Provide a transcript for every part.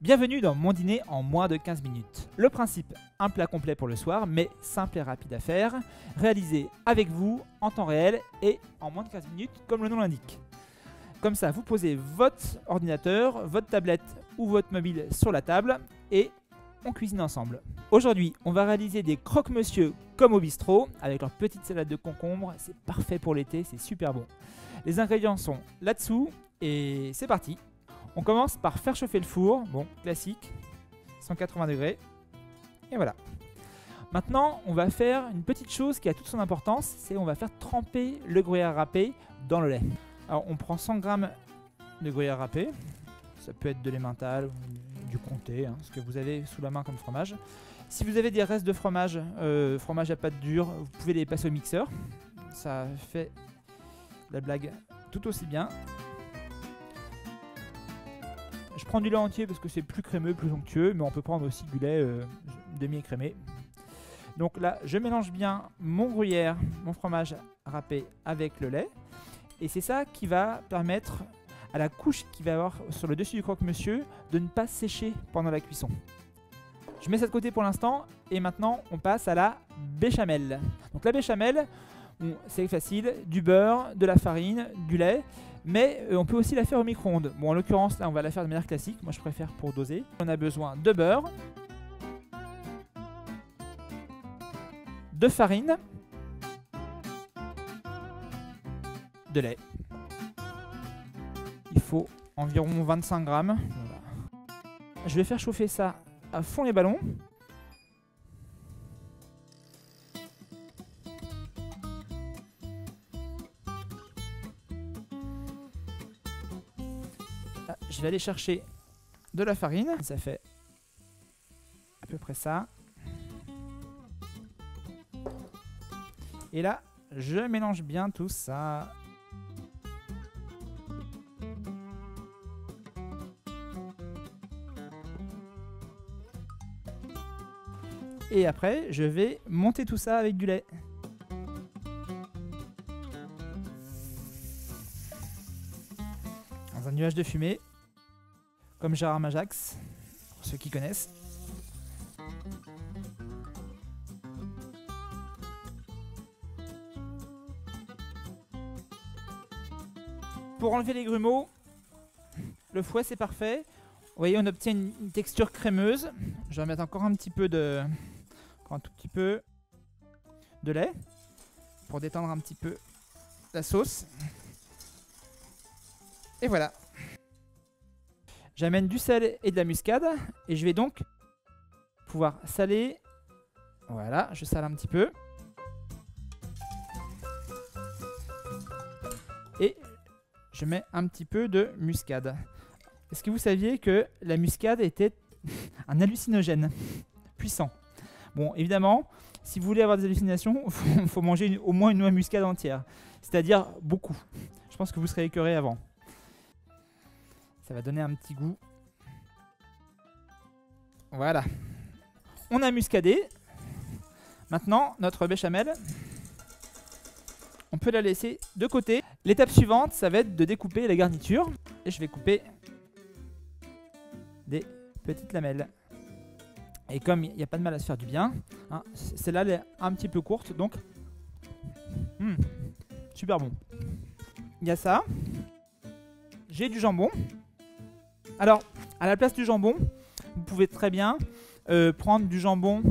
Bienvenue dans mon dîner en moins de 15 minutes. Le principe, un plat complet pour le soir, mais simple et rapide à faire, réalisé avec vous en temps réel et en moins de 15 minutes comme le nom l'indique. Comme ça, vous posez votre ordinateur, votre tablette ou votre mobile sur la table et on cuisine ensemble. Aujourd'hui, on va réaliser des croque-monsieur comme au bistrot avec leur petite salade de concombre. C'est parfait pour l'été, c'est super bon. Les ingrédients sont là-dessous et c'est parti. On commence par faire chauffer le four, bon, classique, 180 degrés, et voilà. Maintenant, on va faire une petite chose qui a toute son importance, c'est on va faire tremper le gruyère râpé dans le lait. Alors, on prend 100 g de gruyère râpé, ça peut être de l'emmental ou du comté, hein, ce que vous avez sous la main comme fromage. Si vous avez des restes de fromage, fromage à pâte dure, vous pouvez les passer au mixeur, ça fait la blague tout aussi bien. Je prends du lait entier parce que c'est plus crémeux, plus onctueux, mais on peut prendre aussi du lait demi-écrémé. Donc là, je mélange bien mon gruyère, mon fromage râpé avec le lait. Et c'est ça qui va permettre à la couche qu'il va y avoir sur le dessus du croque-monsieur de ne pas sécher pendant la cuisson. Je mets ça de côté pour l'instant et maintenant on passe à la béchamel. Donc la béchamel, c'est facile, du beurre, de la farine, du lait. Mais on peut aussi la faire au micro-ondes. Bon, en l'occurrence, là, on va la faire de manière classique. Moi, je préfère pour doser. On a besoin de beurre, de farine, de lait. Il faut environ 25 grammes. Voilà. Je vais faire chauffer ça à fond les ballons. Je vais aller chercher de la farine, ça fait à peu près ça. Et là, je mélange bien tout ça. Et après, je vais monter tout ça avec du lait. Dans un nuage de fumée. Comme Gérard Majax, pour ceux qui connaissent. Pour enlever les grumeaux, le fouet c'est parfait. Vous voyez, on obtient une texture crémeuse. Je vais remettre encore un petit peu de, encore un tout petit peu de lait pour détendre un petit peu la sauce. Et voilà. J'amène du sel et de la muscade et je vais donc pouvoir saler. Voilà, je sale un petit peu. Et je mets un petit peu de muscade. Est-ce que vous saviez que la muscade était un hallucinogène puissant? Bon, évidemment, si vous voulez avoir des hallucinations, il faut manger au moins une noix muscade entière. C'est-à-dire beaucoup. Je pense que vous serez écœuré avant. Ça va donner un petit goût. Voilà. On a muscadé. Maintenant, notre béchamel, on peut la laisser de côté. L'étape suivante, ça va être de découper la garniture. Et je vais couper des petites lamelles. Et comme il n'y a pas de mal à se faire du bien, hein, celle-là elle est un petit peu courte, donc super bon. Il y a ça. J'ai du jambon. Alors, à la place du jambon, vous pouvez très bien prendre du jambon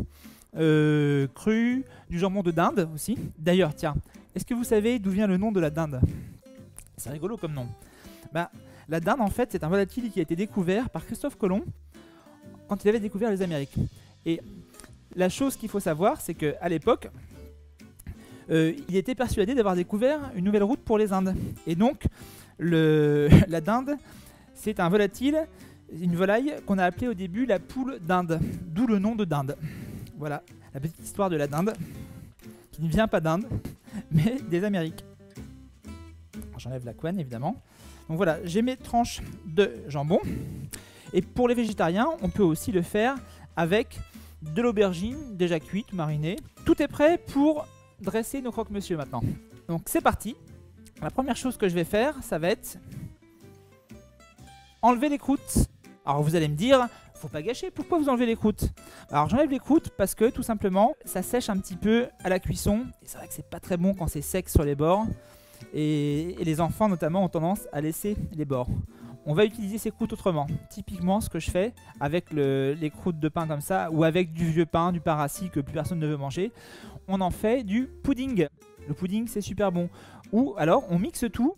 cru, du jambon de dinde aussi. D'ailleurs, tiens, est-ce que vous savez d'où vient le nom de la dinde? C'est rigolo comme nom. Bah, la dinde, en fait, c'est un volatile qui a été découvert par Christophe Colomb quand il avait découvert les Amériques. Et la chose qu'il faut savoir, c'est qu'à l'époque, il était persuadé d'avoir découvert une nouvelle route pour les Indes. Et donc, la dinde, c'est un volatile, une volaille qu'on a appelée au début la poule d'Inde, d'où le nom de dinde. Voilà, la petite histoire de la dinde, qui ne vient pas d'Inde, mais des Amériques. J'enlève la couenne, évidemment. Donc voilà, j'ai mes tranches de jambon. Et pour les végétariens, on peut aussi le faire avec de l'aubergine déjà cuite, marinée. Tout est prêt pour dresser nos croque-monsieur maintenant. Donc c'est parti. La première chose que je vais faire, ça va être enlever les croûtes. Alors vous allez me dire, faut pas gâcher, pourquoi vous enlevez les croûtes? Alors j'enlève les croûtes parce que tout simplement, ça sèche un petit peu à la cuisson. Et c'est vrai que c'est pas très bon quand c'est sec sur les bords. Et les enfants notamment ont tendance à laisser les bords. On va utiliser ces croûtes autrement. Typiquement ce que je fais avec les croûtes de pain comme ça, ou avec du vieux pain, du pain rassis que plus personne ne veut manger, on en fait du pudding. Le pudding c'est super bon. Ou alors on mixe tout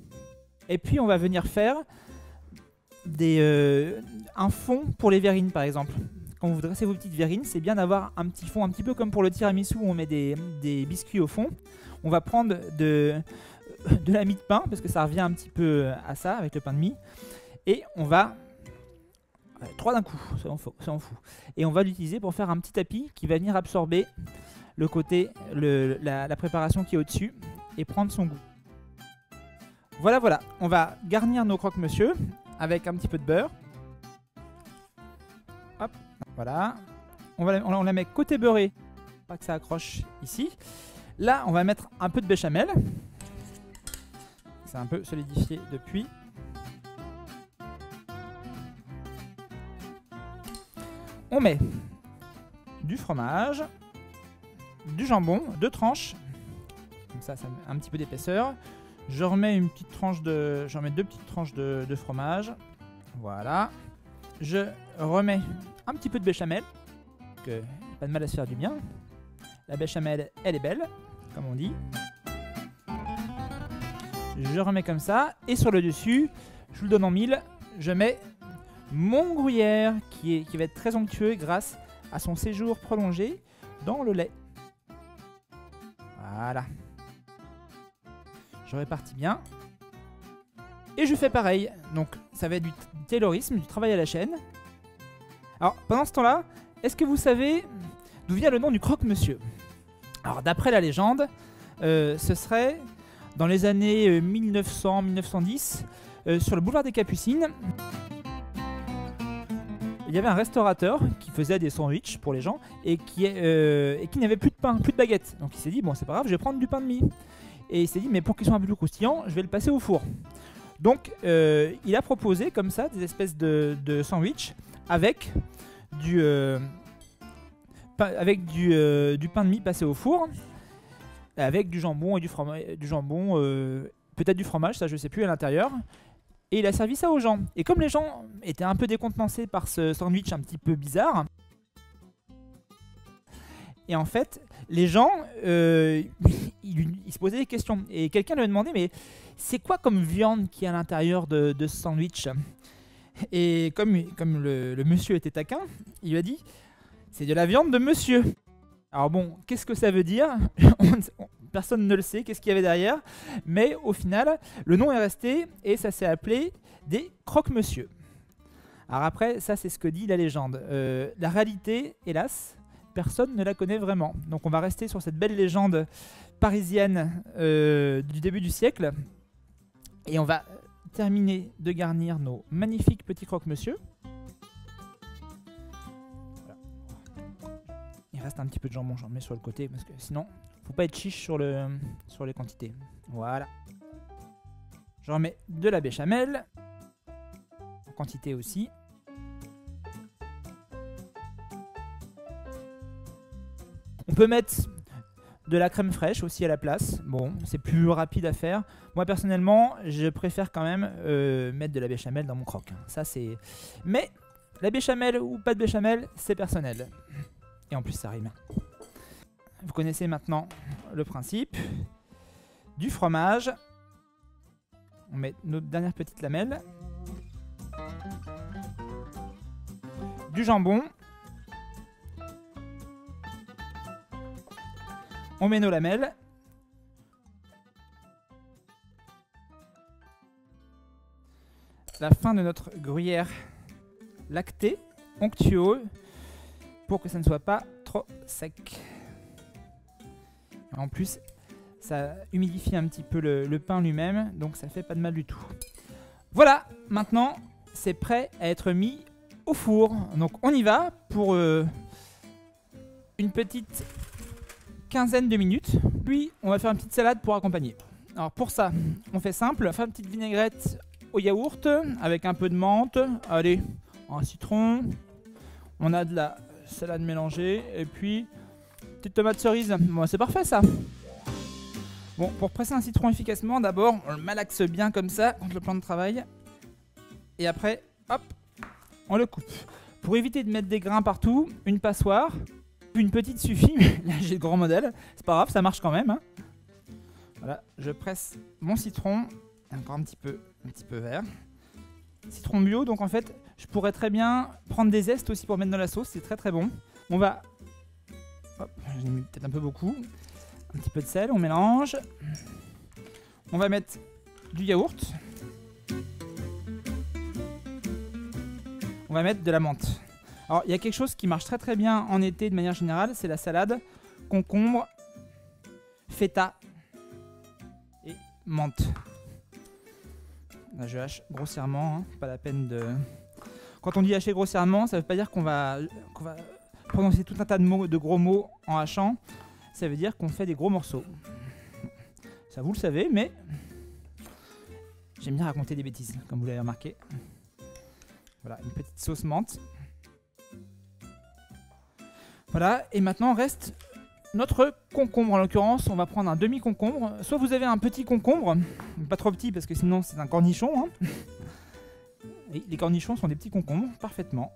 et puis on va venir faire un fond pour les verrines par exemple. Quand vous dressez vos petites verrines, c'est bien d'avoir un petit fond, un petit peu comme pour le tiramisu où on met des biscuits au fond. On va prendre de la mie de pain, parce que ça revient un petit peu à ça avec le pain de mie. Et on va... 3 d'un coup, ça en fout. Et on va l'utiliser pour faire un petit tapis qui va venir absorber le côté, la préparation qui est au-dessus et prendre son goût. Voilà. On va garnir nos croque-monsieur avec un petit peu de beurre. Hop, voilà. On la met côté beurré, pas que ça accroche ici. Là, on va mettre un peu de béchamel. C'est un peu solidifié depuis. On met du fromage, du jambon, 2 tranches. Comme ça met un petit peu d'épaisseur. Je remets une petite tranche j'en mets 2 petites tranches de fromage. Voilà. Je remets un petit peu de béchamel. Pas de mal à se faire du bien. La béchamel, elle est belle, comme on dit. Je remets comme ça. Et sur le dessus, je vous le donne en mille, je mets mon gruyère qui va être très onctueux grâce à son séjour prolongé dans le lait. Voilà. Je répartis bien. Et je fais pareil. Donc ça va être du taylorisme, du travail à la chaîne. Alors pendant ce temps-là, est-ce que vous savez d'où vient le nom du croque-monsieur? Alors d'après la légende, ce serait dans les années 1900-1910, sur le boulevard des Capucines. Il y avait un restaurateur qui faisait des sandwichs pour les gens et qui n'avait plus de pain, plus de baguette. Donc il s'est dit, bon c'est pas grave, je vais prendre du pain de mie. Et il s'est dit, mais pour qu'il soit un peu plus croustillant, je vais le passer au four. Donc il a proposé comme ça des espèces de sandwichs avec du pain de mie passé au four, avec du jambon et du fromage, peut-être du fromage, ça je sais plus, à l'intérieur. Et il a servi ça aux gens. Et comme les gens étaient un peu décontenancés par ce sandwich un petit peu bizarre, et en fait, les gens, ils se posaient des questions. Et quelqu'un lui a demandé, mais c'est quoi comme viande qui est à l'intérieur de ce sandwich? Et comme le monsieur était taquin, il lui a dit, c'est de la viande de monsieur. Alors bon, qu'est-ce que ça veut dire? Personne ne le sait, qu'est-ce qu'il y avait derrière. Mais au final, le nom est resté et ça s'est appelé des croque-monsieur. Alors après, ça c'est ce que dit la légende. La réalité, hélas, personne ne la connaît vraiment. Donc on va rester sur cette belle légende parisienne du début du siècle. Et on va terminer de garnir nos magnifiques petits croque-monsieur. Il reste un petit peu de jambon, j'en mets sur le côté parce que sinon, faut pas être chiche sur les quantités. Voilà. Je remets de la béchamel, en quantité aussi. On peut mettre de la crème fraîche aussi à la place. Bon, c'est plus rapide à faire. Moi personnellement, je préfère quand même mettre de la béchamel dans mon croque. Ça c'est. Mais la béchamel ou pas de béchamel, c'est personnel. Et en plus ça rime. Vous connaissez maintenant le principe. Du fromage. On met notre dernière petite lamelle. Du jambon. On met nos lamelles. La fin de notre gruyère lactée, onctueux, pour que ça ne soit pas trop sec. En plus, ça humidifie un petit peu le pain lui-même, donc ça fait pas de mal du tout. Voilà, maintenant c'est prêt à être mis au four. Donc on y va pour une petite quinzaine de minutes. Puis on va faire une petite salade pour accompagner. Alors pour ça, on fait simple, on fait une petite vinaigrette au yaourt avec un peu de menthe. Allez, un citron, on a de la salade mélangée et puis petite tomate cerise. Bon, c'est parfait ça. Bon, pour presser un citron efficacement, d'abord on le malaxe bien comme ça contre le plan de travail et après, hop, on le coupe. Pour éviter de mettre des grains partout, une passoire, une petite suffit, mais là j'ai le grand modèle, c'est pas grave, ça marche quand même. Hein. Voilà, je presse mon citron, encore un petit peu vert. Citron bio, donc en fait, je pourrais très bien prendre des zestes aussi pour mettre dans la sauce, c'est très très bon. On va, hop, j'en ai mis peut-être un peu beaucoup, un petit peu de sel, on mélange. On va mettre du yaourt. On va mettre de la menthe. Alors, il y a quelque chose qui marche très très bien en été de manière générale, c'est la salade, concombre, feta et menthe. Là, je hache grossièrement, hein, pas la peine de... Quand on dit hacher grossièrement, ça veut pas dire qu'on va prononcer tout un tas de gros mots en hachant. Ça veut dire qu'on fait des gros morceaux. Ça, vous le savez, mais j'aime bien raconter des bêtises, comme vous l'avez remarqué. Voilà, une petite sauce menthe. Voilà, et maintenant reste notre concombre. En l'occurrence, on va prendre un demi-concombre. Soit vous avez un petit concombre, pas trop petit parce que sinon c'est un cornichon. Hein. Et les cornichons sont des petits concombres, parfaitement,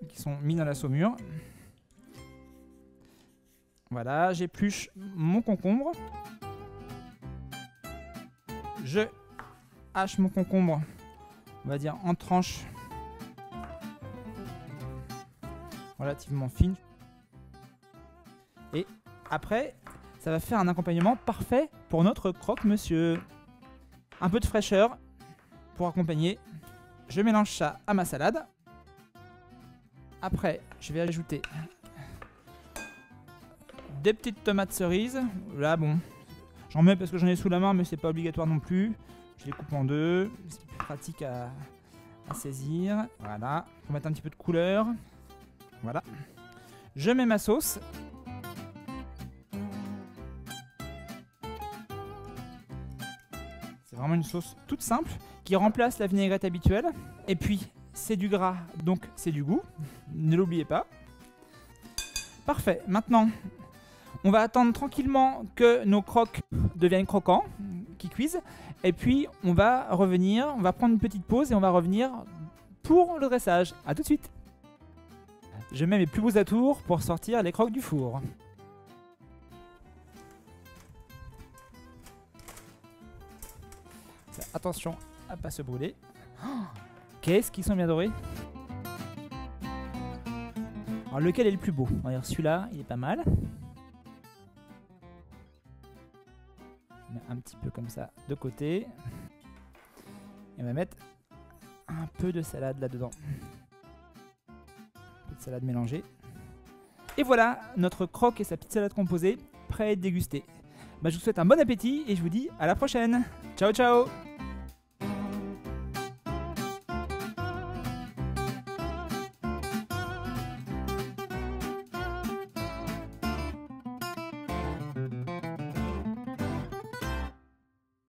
qui sont mis dans la saumure. Voilà, j'épluche mon concombre. Je hache mon concombre, on va dire en tranches relativement fines. Et après, ça va faire un accompagnement parfait pour notre croque-monsieur. Un peu de fraîcheur pour accompagner. Je mélange ça à ma salade. Après, je vais ajouter des petites tomates cerises. Là, bon, j'en mets parce que j'en ai sous la main, mais c'est pas obligatoire non plus. Je les coupe en deux. C'est plus pratique à saisir. Voilà. Pour mettre un petit peu de couleur. Voilà. Je mets ma sauce. C'est vraiment une sauce toute simple qui remplace la vinaigrette habituelle. Et puis, c'est du gras, donc c'est du goût. Ne l'oubliez pas. Parfait. Maintenant, on va attendre tranquillement que nos croques deviennent croquants, qu'ils cuisent. Et puis, on va revenir, on va prendre une petite pause et on va revenir pour le dressage. A tout de suite. Je mets mes plus beaux atours pour sortir les croques du four. Attention à pas se brûler. Oh, qu'est-ce qu'ils sont bien dorés. Alors lequel est le plus beau? On va dire celui-là, il est pas mal. Je mets un petit peu comme ça de côté. Et on va mettre un peu de salade là-dedans. Un peu de salade mélangée. Et voilà, notre croque et sa petite salade composée, prêt à être dégustée. Bah, je vous souhaite un bon appétit et je vous dis à la prochaine. Ciao ciao.